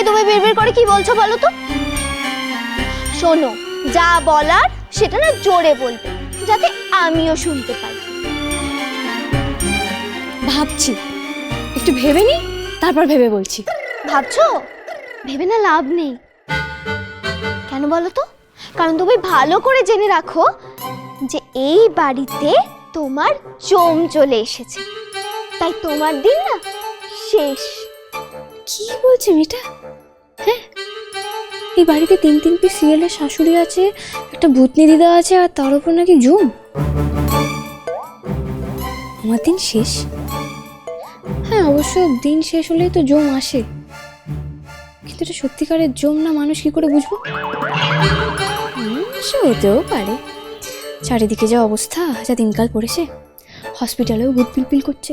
এই তুমি বিড়বিড় করে কি বলছো বলো তো? শোনো, যা বলার সেটা না জোরে বলবে, যাতে আমিও শুনতে পাই। ভাবছি, একটু ভেবে নি, তারপর ভেবে বলছি। ভাবছো? ভেবে না লাভ নেই। কেন বলো তো? কারণ তুমি ভালো করে জেনে রাখো যে এই বাড়িতে তোমার জম চলে এসেছে, তাই তোমার দিন না শেষ। কি বলছি মেয়েটা? হ্যাঁ, এই বাড়িতে 3 পিস সিরিয়ালের শাশুড়ি আছে, একটা ভূতনি দিদা আছে, আর তার উপর নাকি জম। আমার দিন শেষ? হ্যাঁ, অবশ্য দিন শেষ হলেই তো জম আসে, কিন্তু এটা সত্যিকারের জম না মানুষ কি করে বুঝবো? সে হতেও পারে। চারিদিকে যা অবস্থা, যা দিনকাল পড়েছে, হসপিটালেও ভূত পিলপিল করছে,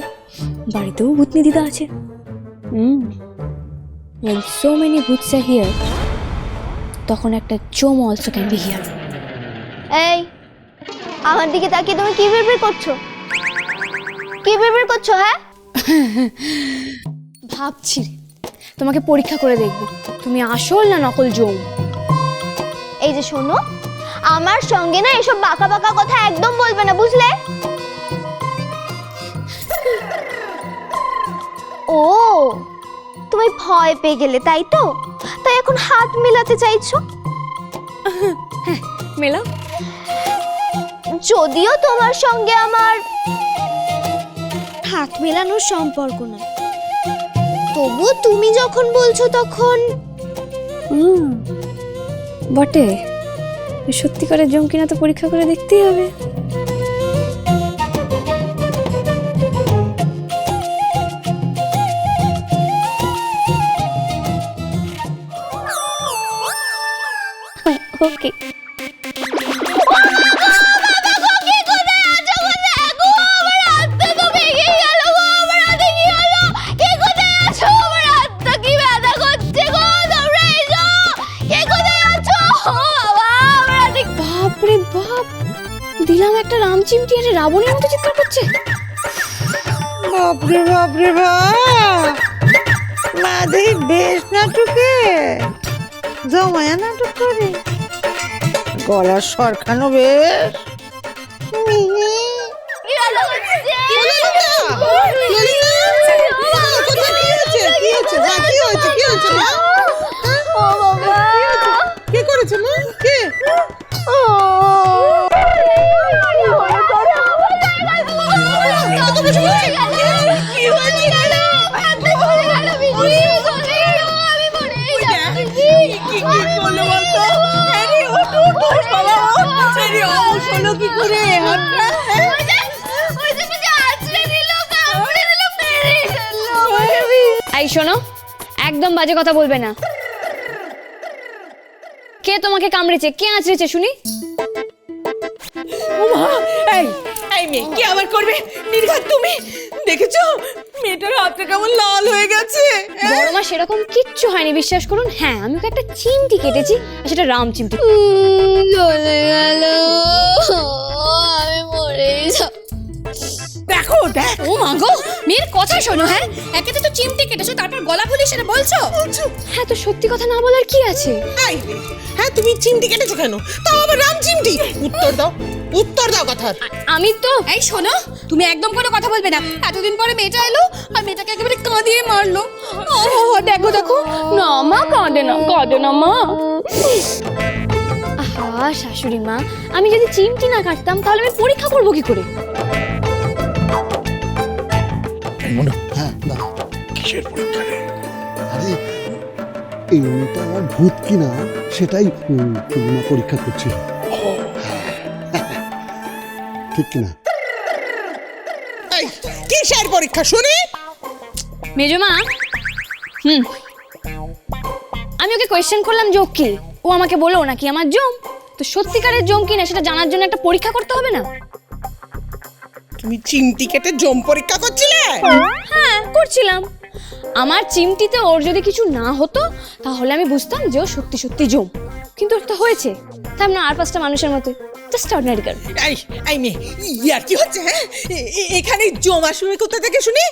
বাড়িতেও ভূতনি দিদা আছে। When so many boots are here, তখন একটা জম also can be here. এই, আমার দিকে তাকিয়ে তুমি কি বিড়বিড় করছো? কি বিড়বিড় করছো? হ্যাঁ, ভাবছি তোমাকে পরীক্ষা করে দেখব তুমি আসল না নকল জম। এই যে শোনো, আমার সঙ্গে না এসব বাঁকা বাঁকা কথা একদম বলবে না, বুঝলে? ও, তুমি ভয় পেয়ে গেলে তাই তো? তাই এখন হাত মেলাতে চাইছো? হ্যাঁ, মেলাও। যদিও তোমার সঙ্গে আমার হাত মেলানোর সম্পর্ক না, তবু তুমি যখন বলছো তখন বটে, সত্যিকারের জম কিনা তো পরীক্ষা করে দেখতেই হবে। ওকে, বাপরে বাপ, দিলাম একটা রাম চিমটি, আরে রাবণের মতো চিৎকার করছে। বাপরে বাপরে বাপ, মাঝে বেশ নাটকে জমায়া নাটক করে, গলার সরখানো বেশ। মিনি কি করেছে মা? কে? এই শোনো, একদম বাজে কথা বলবে না। কে তোমাকে কামড়েছে? কে আঁচড়েছে শুনি? এই মেয়ে কি আবার করবে? নির্ঘাত তুমি দেখেছো মেয়েটার হাতটা কেমন লাল হয়ে গেছে? বড় মা, সেরকম কিচ্ছু হয়নি, বিশ্বাস করুন। হ্যাঁ, আমি ওকে একটা চিমটি কেটেছি, আর সেটা রাম চিমটি। চলে গেল, আমি মরে যাব। দেখো দেখ, ও মা গো, মেয়ের কথা শোনো। হ্যাঁ, একে তো চিমটি কেটেছো, তারপর গলা ফুলিয়ে সেটা বলছো? হ্যাঁ, তো সত্যি কথা না বলার কি আছে? হ্যাঁ তুমি চিমটি কেটেছো কেন? তাও আবার রাম চিমটি। উত্তর দাও, উত্তর দাও কথার। আমি তো, এই শোনো, তুমি একদম কোনো কথা বলবে না। এতদিন পরে মেয়েটা এলো, আর মেয়েটাকে একেবারে কাঁদিয়ে মারলো। দেখো দেখো, না মা, কাঁদে না, কাঁদে না মা। আহা শাশুড়ি মা, আমি যদি চিমটি না কাটতাম তাহলে আমি পরীক্ষা করবো কি করে? হ্যাঁ, না কিসের পরীক্ষা রে? আরে এই মেয়েটা আমার ভূত কিনা সেটাই পূর্ণিমা পরীক্ষা করছিল। ঠিক কিনা? কিসের পরীক্ষা শুনি? মেজমা, আমি ওকে কোয়েশ্চেন করলাম যে ও কি, ও আমাকে বললো নাকি আমার জম। তো সত্যিকারের জম কিনা সেটা জানার জন্য একটা পরীক্ষা করতে হবে না? তুমি চিমটি কেটে জম পরীক্ষা করছিলে? হ্যাঁ, করছিলাম। আমার চিমটিতে ওর যদি কিছু না হতো তাহলে আমি বুঝতাম যে ও সত্যি সত্যি জম, কিন্তু ওর তো হয়েছে। তাই না, আর 5টা মানুষের মতো জাস্ট অর্ডিনারি গার্ল। এই মেয়ে, ইয়ার কি হচ্ছে? হ্যাঁ, এখানে জম আসবে কোথা থেকে শুনি?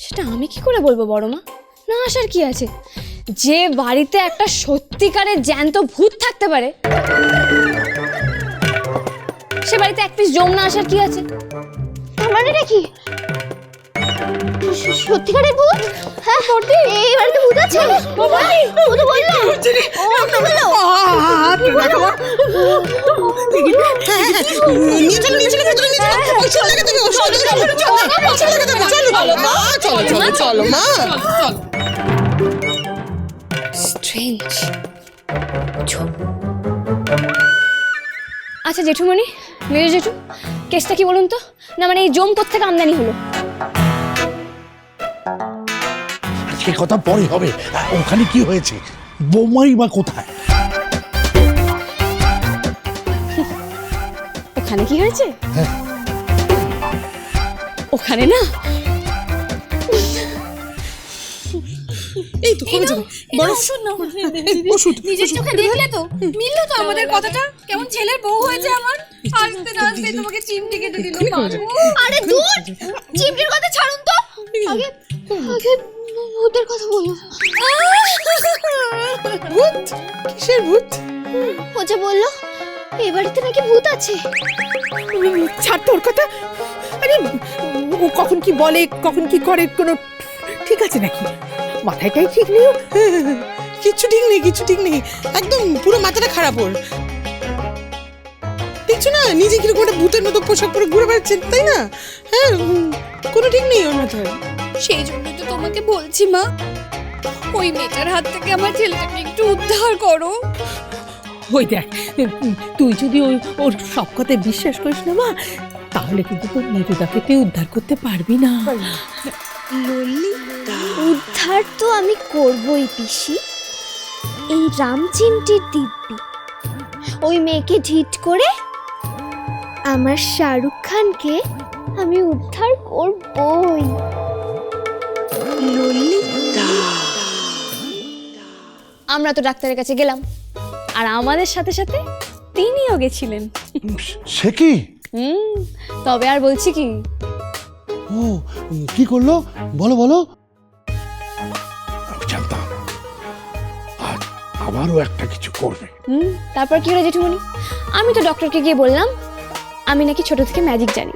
সেটা আমি কি করে বলবো বড় মা? না আসার কি আছে? যে বাড়িতে একটা সত্যিকারের জ্যান্ত ভূত থাকতে পারে সে বাড়িতে এক পিস জম না আসার কি আছে? তার মানে এটা কি সত্যিকারের ভূত? হ্যাঁ বর্দি, এই বাড়িতে ভূত আছে? ভূত বললো? ও তো বললো। চলো মা। স্ট্রেঞ্জ। আচ্ছা জেঠুমণি, মেজো জেঠু, কেসটা কি বলুন তো? না মানে এই জম কোত্থেকে আমদানি হলো? সে কথা পরে হবে। ওখানে কি হয়েছে? বৌমাই বা কোথায়? ওখানে কি হয়েছে? ওখানে না, এই তো কমে যাবে। বড় ওষুধ নিজের চোখে দেখলে তো মিললো তো আমাদের কথাটা। কেমন ছেলের বউ হয়েছে আমার। আসতে না আসতে তোমাকে চিমটি কেটে দিল। আরে দূর, চিমটির কথা ছাড়ুন তো। আগে আগে ভূতের কথা বলো। ভূত? কিসের ভূত? ও যে বললো এই বাড়িতে নাকি ভূত আছে। ছাড় তোর কথা। আরে ও কখন কি বলে কখন কি করে কোনো ঠিক আছে নাকি? মাথাটাই ঠিক নেই। কিচ্ছু ঠিক নেই একদম পুরো মাথাটা খারাপ ওর। দেখছো না নিজে কিরকম একটা ভূতের মতো পোশাক পরে ঘুরে বেড়াচ্ছে, তাই না? হ্যাঁ, কোনো ঠিক নেই ওর মাথায়। সেই জন্যই তো তোমাকে বলছি মা, ওই মেয়েটার হাত থেকে আমার ছেলেটাকে একটু উদ্ধার করো। ওই দেখ, তুই যদি ওর সব কথায় বিশ্বাস করিস না মা, তাহলে কিন্তু তোর মেজুদাকে তুই উদ্ধার করতে পারবি না। উদ্ধার তো আমি করবই পিসি। এই রামচিমটির দিব্যি ওই মেয়েকে ঢিট করে আমার শাহরুখ খানকে আমি উদ্ধার করবই। আমরা তো ডাক্তারের কাছে গেলাম, আর আমাদের সাথে সাথে তিনিও গেছিলেন। সে কি? তবে আর বলছি কি? ও কি করলো? বলো বলো। আমি জানতাম আজ আবারও একটা কিছু করবে। তারপর কি হলো জেঠুমণি? আমি তো ডক্টরকে গিয়ে বললাম আমি নাকি ছোট থেকে ম্যাজিক জানি।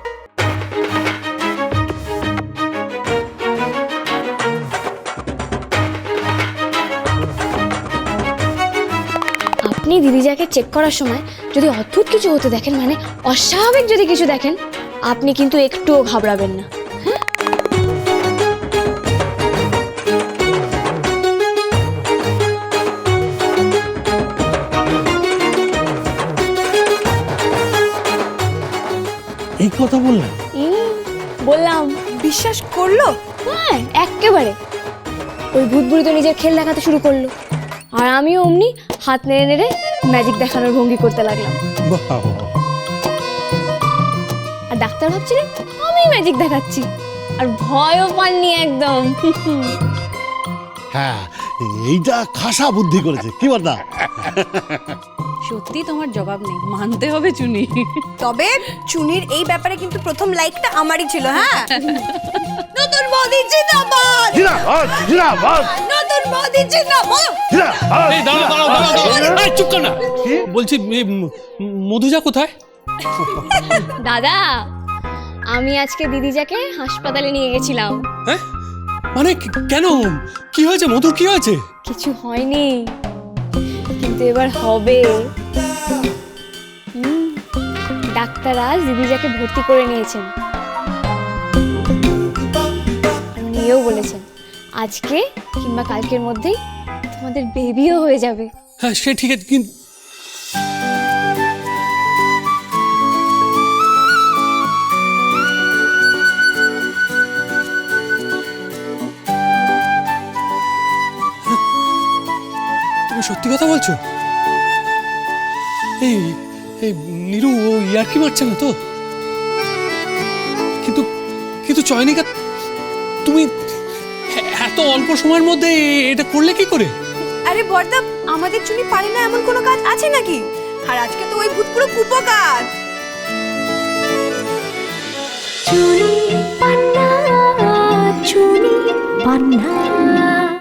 আপনি দিদিজাকে চেক করার সময় যদি অদ্ভুত কিছু হতে দেখেন, মানে অস্বাভাবিক যদি কিছু দেখেন, আপনি কিন্তু একটুও ঘাবড়াবেন না। এই কথা বললেন? বললাম, বিশ্বাস করলো? হ্যাঁ একেবারে। ওই ভূত বুড়ি তো নিজের খেল দেখাতে শুরু করলো, আর আমিও অমনি হাত নেড়ে নেড়ে ম্যাজিক দেখানোর ভঙ্গি করতে লাগলাম। বাহ, আর ডাক্তার ভাবছিলেন আমি ম্যাজিক দেখাচ্ছি, আর ভয়ও পাননি একদম। হ্যাঁ, এইটা খাসা বুদ্ধি করেছে, কি বল না? সত্যি তোমার জবাব নেই, মানতে হবে চুনি। তবে চুনির এই ব্যাপারে কিন্তু প্রথম লাইকটা আমারই ছিল। হ্যাঁ, নতুন বৌদি জিন্দাবাদ, জিন্দাবাদ, জিন্দাবাদ, নতুন বৌদি জিন্দাবাদ। জিন্দাবাদ। এই দাঁড়াও দাঁড়াও দাঁড়াও দাঁড়াও। এই চুপ কর না। বলছি মধুজা কোথায়? দাদা, আমি আজকে দিদিজাকে হাসপাতালে নিয়ে গেছিলাম। হ্যাঁ মানে কেন? কি হয়েছে মধু, কি হয়েছে? কিছু হয়নি, কিন্তু এবার হবে। ডাক্তার আজ দিদিজাকে ভর্তি করে নিয়েছেন, উনিও বলেছেন আজকে কিংবা কালকের মধ্যেই তোমাদের বেবিও হয়ে যাবে। হ্যাঁ সে ঠিক আছে, কিন্তু তুমি সত্যি কথা বলছো? এই এই নীরু ও ইয়ার্কি মারছে না তো? কিন্তু কিন্তু চয়নিকা, তুমি এত অল্প সময়ের মধ্যে এটা করলে কি করে? আরে বর্দা, আমাদের চুনি পারে না এমন কোনো কাজ আছে নাকি? আর আজকে তো ওই ভূত পুরো কুপকার। চুনি পান্না, চুনি পান্না।